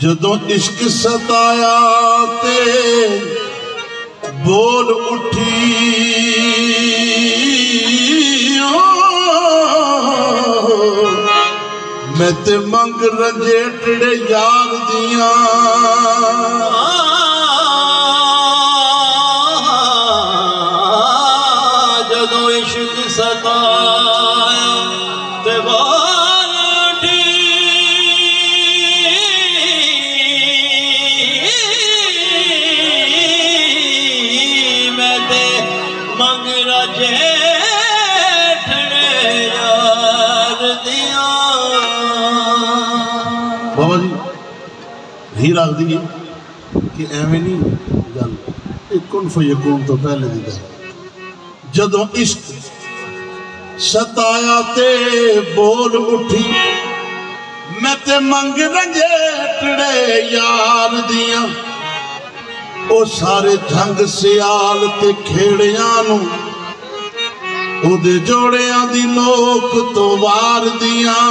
जदों इश्क सताया ते बोल उठी मैं ते मंग रंजेटड़े यार दियां जदों इश्क सताया ते बोल उठी मैं ते मंग रंजेटड़े यार दियां। बाबा जी ही रख दी कि एवं नहीं गल कुन फयकून तो पहले दी गल जदों इश्क सताया ते बोल उठी मैं ते मंग रंजेटड़े यार दियां ओ सारे झंग सियाल ते खेड़ियां नूं ओदे जोड़ियां दी लोक तो वार दियां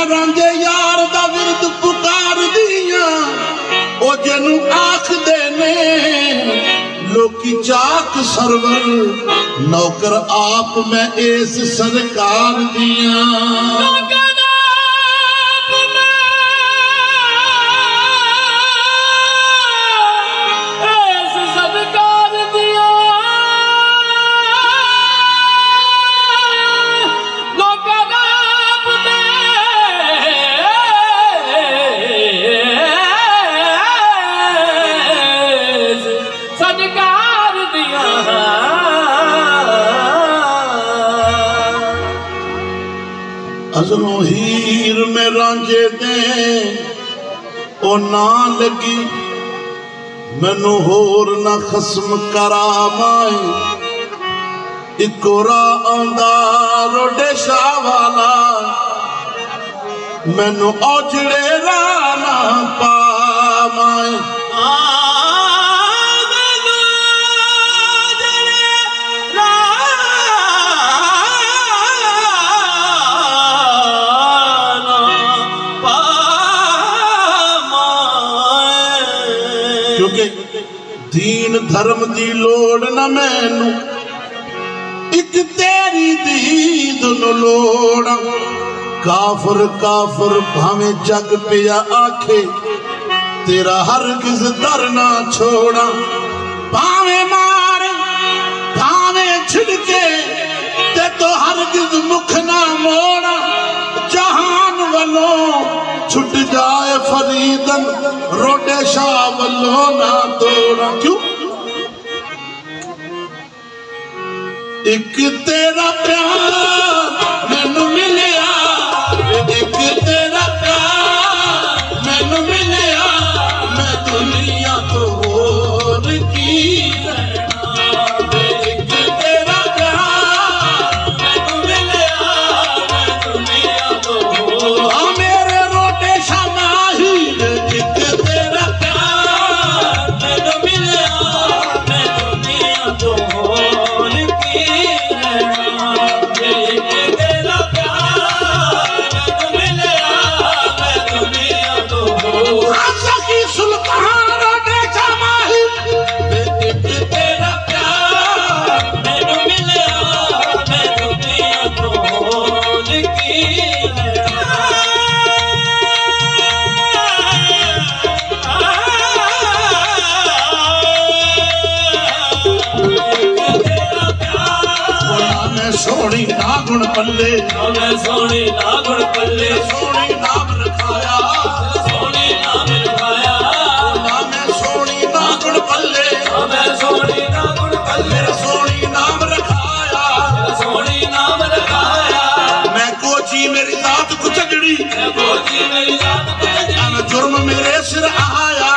रांझे यार दा विरद पुकार दियां ओ जनु आख देने लोकी चाक सरवर नौकर आप मैं इस सरकार दियां अजलों हीर में रांझे दे ओ ना लगी मैनू होर ना खस्म करामाए इको राह आंदा रोडे शाह वाला मैनू औजड़े राह ना पामाए क्योंकि दीन धर्म दी लोड़ न मैनू एक तेरी दीद नू लोड़ काफर काफर भावे जग पिया आखे तेरा हरगिज दर ना छोड़ा भावे मारे भावे छिड़के ते तो हरगिज मुख ना मोड़ा जहान वालों छुट जाए फरीदन रोडे शाह वल्लों ना तोड़ा क्यों एक तेरा प्यार मैनू मिलिया एक तेरा प्यार मैनू मिलिया मैं दुनिया तो होर की एक तेरा प्यार मैनू मिलिया मैं दुनिया तो मेरे रोडे शाह माही एक तेरा प्यार मैनू मिलिया मैं दुनिया तो होर की तेरा प्यार मैनू मिलिया मैं दुनिया तो की सुल्तान रोडे शाह माही एक तेरा प्यार मैनू मिलिया मैं दुनिया तो होर की सोनी ना गुण पल्ले सोनी ना गुण पल्ले सोनी नाम रखाया सोनी नाम रखाया सोनी ना गुण पल्ले सोनी ना गुण पल्ले सोनी नाम रखाया सोनी नाम रखाया मैं कोची मेरी जात को झगड़ी मैं कोची मेरी जात को झगड़ी जुर्म मेरे सिर आया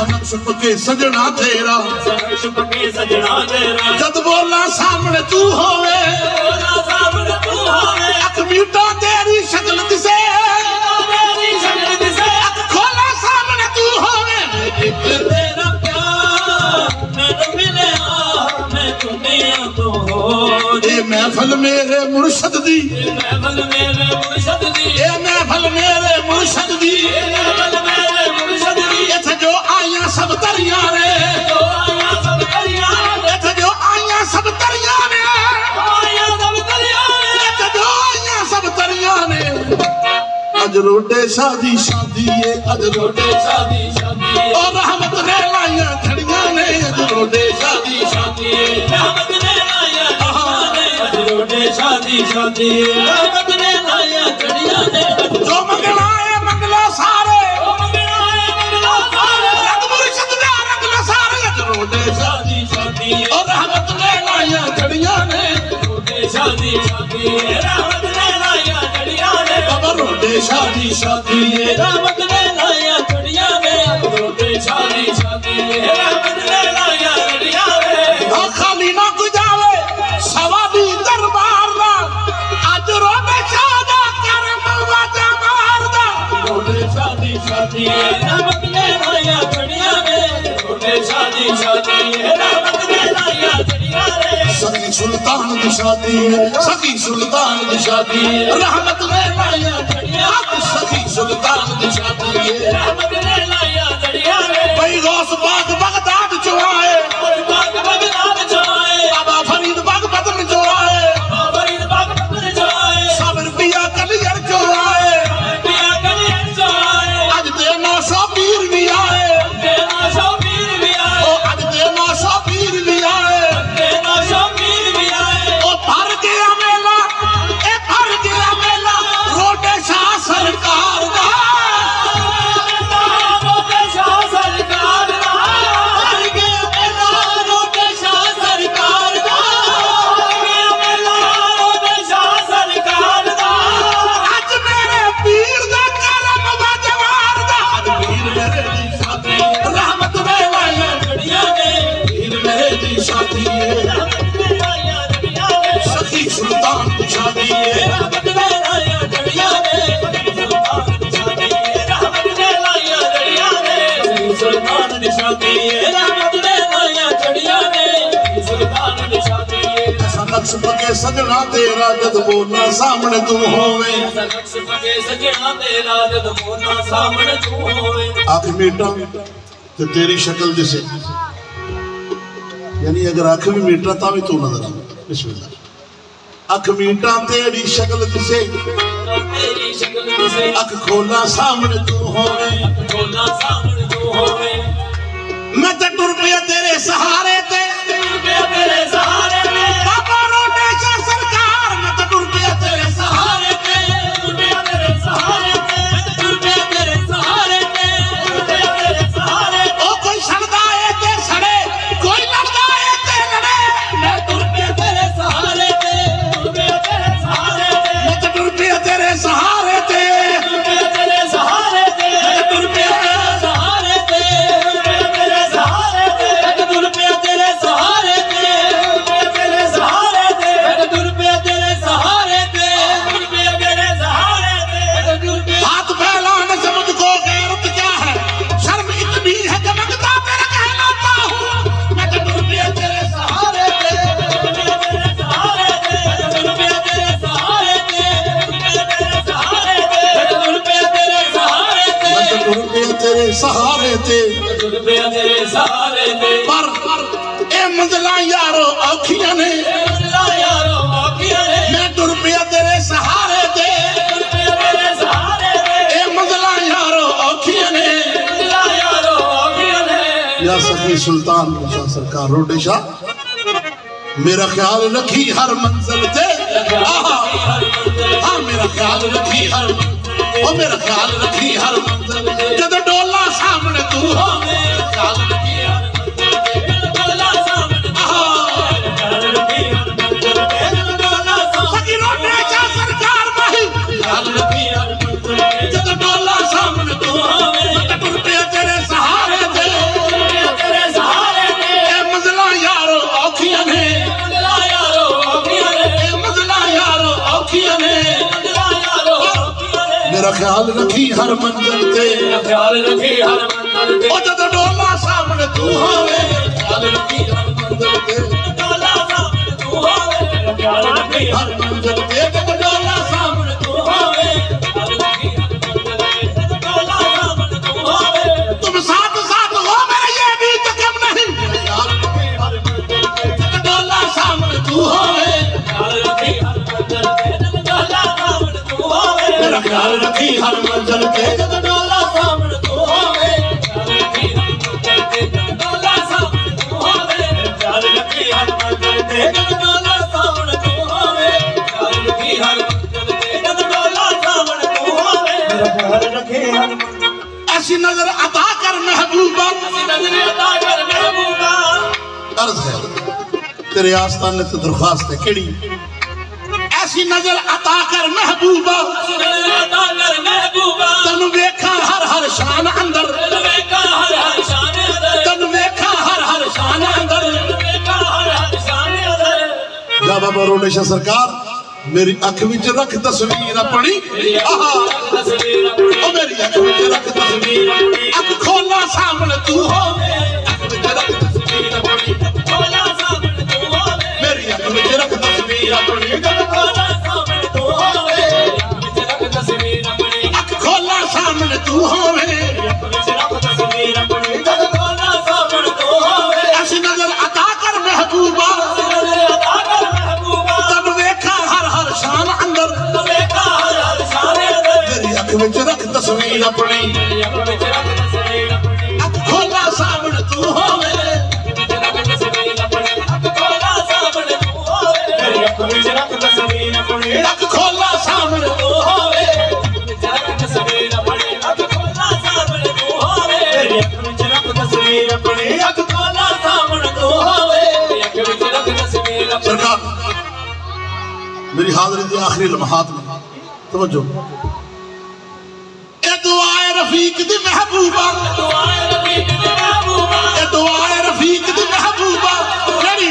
सनक छुप के सजना तेरा छुप के सजना तेरा जद बोला सामने तू होवे अख मीटा तेरी शक्ल दिसे अख खोला सामने तू होवे तेरा प्यार मैनू मिले मैं दुनिया तो हो ए महफल मेरे मुर्शद दी महफल मेरे मुर्शद दी ए महफल मेरे मुर्शद दी महफल मेरे मुर्शद दी इथे जो आया सब तरिया ने जो आया सब दरिया इथे जो आया सब तरिया ने आया सब दरिया इथे जो आया सब तरिया ने अज रोटे शादी शादी है अज रोटे शादी शादी और रहमत ने लाया झड़िया ने अज रोटे शादी शादी रहमत ने लाया रोटे शादी शादी रहमत ने लाया झड़िया ने जो मंगला है मंगला सारे रंग मुर्शद ने रंगला सारे अज रोटे शादी शादी और रहमत ने लाया झड़िया ने रोटे शादी शादी रहमत ने लाया झड़िया ने बाबा रोटे शादी शादी रहमत ने लाया झड़िया ने रोटे शादी शादी रहमत ने लाया झड़िया ने खाली ना गुजावे सवाली दरबार दा अज रोटे शादा करम वाजा मारदा रोटे शादी शादी रहमत ने लाया झड़िया ने रोटे शादी शादी रहमत ने लाया झड़िया ने सखी सुल्तान दी शादी है सखी सुल्तान दी शादी है रहमत ने लाया झड़िया सखी सुल्तान दी शादी है रहमत ने लाया झड़िया ने भाई गौस बाग बगदाद जो आए बाग बगदाद जो आए बाबा फरीद बाग बदन जो आए फरीद बाग बदन जो आए साबिर पिया कलियर जो आए पिया कलियर जो आए आज ते 900 पीर भी आए तेरा शौकीर भी आए ओ आज ते 900 पीर भी आए तेरा शौकीर भी आए ओ भर गया मेला ए भर गया मेला रोटे शाह सरकार दा रोटे शाह सरकार दा भर गया मेला रोटे शाह सरकार दा भर गया मेला रोटे शाह सरकार दा आज मेरे पीर दा करम वजवार दा आज पीर मेरे दी शादी रहमत ने लाया झड़िया ने पीर मेरे दी शादी है रहमत ने लाया झड़िया ने सखी सुल्तान दी शादी है रहमत ने लाया झड़िया ने सुल्तान दी शादी रहमत ने लाया झड़िया ने सुल्तान दी शादी रहमत ने लाया झड़िया ने सुल्तान दी शादी नक्श पके सजना तेरा जद बोलना सामने तू होवे नक्श पके सजना तेरा जद बोलना सामने तू होवे आँख मीटा तो तेरी शक्ल दिसे यानी अगर आँख भी मीटा ता भी तू नजर आ बिस्मिल्लाह अख मीटा तेरी शक्ल दिसे तेरी शक्ल दिसे अख खोला सामने तू होवे बोलना सामने तू होवे मैं तो टुर पिया तेरे सहारे ते तेरे सहारे में बाबा रोटे शाह सरकार मैं तो टुर पिया तेरे सहारे ते तेरे सहारे तेरे सहारे तेरे सहारे ओ कोई सड़दा है ते सड़े कोई लड़दा है ते लड़े मैं तुर पे तेरे सहारे तेरे सहारे मैं तो टुर पिया तेरे सहारे ते तेरे सहारे तुर पे तेरे सहारे तेरे सहारे तुर पे तेरे सहारे तेरे सहारे तुर पे तेरे सहारे तुर पे तेरे सहारे तुर पे हाथ फैलाने से मुझको गैरत क्या है शर्म इतनी है कि मंगता तेरा कहलाता हूँ मैं तो टुर पिया तेरे सहारे ते तेरे सहारे तुर पे तेरे सहारे तेरे सहारे तुर पे तेरे सहारे मैं तो टुर पिया तेरे सहारे ते तुर पे तेरे सहारे पर ए मंजिला यारो औखियां ने यारो मौकिया ने मैं टुर पिया तेरे सहारे ते तुर पे तेरे सहारे ए मंजिला यारो औखियां ने यारो मौकिया ने या सखी सुल्तान शाह सरकार रोटे शाह मेरा ख्याल रखी हर मंजिल ते आहा हाँ मेरा ख्याल रखी हर ओ मेरा ख्याल रखी हर मंजिल जद डोला सामने तू हो मेरा ख्याल रखी हर डोला सामने सखी रोटे शाह सरकार माही ख्याल रखी हर मंजिल जद डोला सामने तू हो मैं टुर पिया तेरे सहारे ते ख्याल रखी हर मंजिल ते, ख्याल रखी हर मंजिल ते, ओ जद डोला सामने तू होवे, ख्याल रखी हर मंजिल ते, डोला सामने तू होवे, ख्याल रखी हर मंजिल ते, जद डोला सामने तू होवे, ख्याल रखी हर मंजिल ते, डोला सामने तू होवे, तुम साथ साथ हो मेरे ये भी तो कम नहीं, ख्याल रखी हर मंजिल ते, जद डोला सामने तू होवे, ख्याल रखी हर मंजिल ते, डोला सामने तू होवे, मेरा ख्याल रखी हर मंजिल ते, जद डोला सामने तू होवे, ख्याल रखी हर मंजिल ते, डोला सामने तू होवे, ख्याल रखी हर मंजिल ते, डोला सामने तू होवे, ख्याल रखी हर मंजिल ते, डोला सामने तू होवे, ख्याल रखी हर मंजिल। ऐसी नजर अता कर महबूबा, नजर अता कर महबूबा, अर्ज है तेरे आस्ताने ते दरख्वास्त है केड़ी, ऐसी नजर अता कर महबूबा, नजर अता कर महबूबा, तनु वेखा हर हर शान अंदर, तनु वेखा हर हर शान अंदर, तनु वेखा हर हर शान अंदर, तनु वेखा हर हर शान अंदर। जा बाबा रोडेशा सरकार मेरी अख विच रख तस्वीर अपनी, आहा तस्वीर अपनी, ओ मेरी अख विच रख तस्वीर अपनी, अख खोला सामने तू होवे, अख विच रख तस्वीर अपनी, खोला सामने तू होवे, मेरी अख विच रख तस्वीर अपनी, खोला सामने तू होवे, विच रख तस्वीर अपनी, अख खोला सामने तू होवे, विच रख तस्वीर अपनी, खोला सामने तू होवे, ऐसी नजर अता कर महबूबा, नजर अता कर महबूबा, तनु वेखा हर हर शान अंदर, तनु वेखा हर हर शान अंदर, मेरी अख विच रख तस्वीर अपनी, विच रख तस्वीर अपनी, अख खोला सामने तू होवे, विच रख तस्वीर अपनी, खोला सामने तू होवे, विच रख तस्वीर अपनी, अख खोला सामने तू होवे, विच रख तस्वीर अपनी, खोला सामने तू होवे, विच रख तस्वीर अपनी, खोला सामने तू होवे, विच रख तस्वीर अपनी। सरकार मेरी हाजिरी के आखिरी लम्हात में तवज्जो, ए दुआए रफीक दी महबूबा, दुआए रफीक दी महबूबा, ए दुआए रफीक दी महबूबा, केड़ी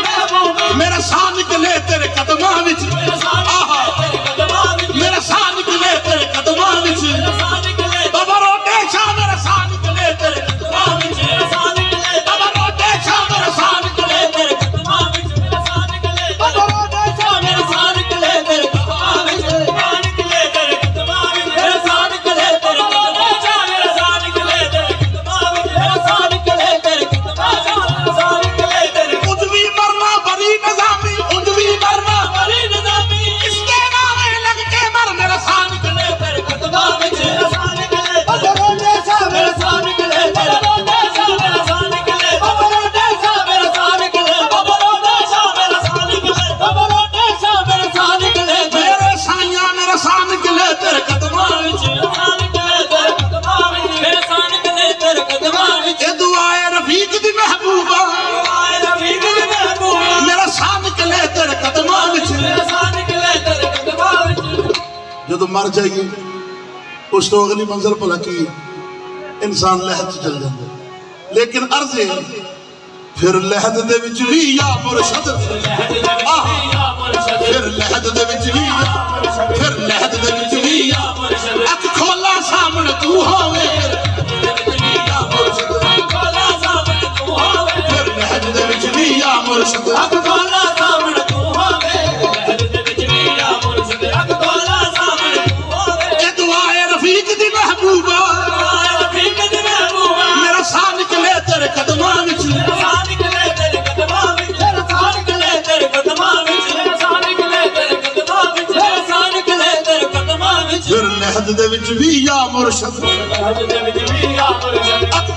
महबूबा, मेरा साह निकले तेरे कदमां विच, आहा तेरे कदमां विच, मेरा साह निकले तेरे कदमां विच, साह निकले, बाबा रोटे शाह मेरा साह निकले तेरे कदमां विच, साह निकले, बाबा रोटे शाह मेरा साह निकले तेरे कदमां विच, साह निकले, बाबा रोटे शाह मेरा साह निकले तेरे कदमां विच, साह निकले तेरे कदमां विच, साह निकले तेरे कदमां शाह मेरा साह निकले तेरे कदमां विच, साह निकले तेरे कदमां शाह, साह निकले तेरे उजवी मरना बड़ी निजामी, उजवी मरना बड़ी निजामी, इसके नामे लग के मर मेरा साह निकले तेरे कदमां विच, साह निकले, बाबा रोटे शाह मेरा साह निकले, बाबा रोटे शाह मेरा साह निकले, बाबा रोटे शाह मेरा साह निकले, बाबा रोटे शाह मेरा साह निकले, बाबा रोटे शाह मेरा साह निकले, मेरे साइया मेरा साह निकले तेरे कदमां विच, साह निकले तेरे कदमां विच, मेरे साह निकले तेरे कदमां विच, ए दुआए रफीक दी महबूबा, आए रफीक दी महबूबा, मेरा साह निकले तेरे कदमां विच, मेरे साह निकले तेरे कदमां विच। जदों मर जाइए उस तो अगली मंजिल भला की इंसान लहद चल जाता, लेकिन अर्ज है फिर लहद दे विच भी या मुर्शद, आहा फिर लहद दे विच भी, फिर लहद दे विच भी अख खोला सामने तू होवे, खोला सामने तू होवे, फिर लहद दे विच भी या मुर्शद, अख खोला सामने तू होवे, लहद दे विच भी या मुर्शद, अख खोला सामने तू होवे, ए दुआए रफीक दी महबूबा, आए रफीक दी महबूबा, मेरा साह निकले तेरे कदमां विच, साह निकले तेरे कदमां विच, साह निकले तेरे कदमां विच, साह निकले तेरे कदमां विच, साह निकले तेरे कदमां विच, फिर लहद दे विच भी या मुर्शद, लहद दे विच भी या मुर्शद, अख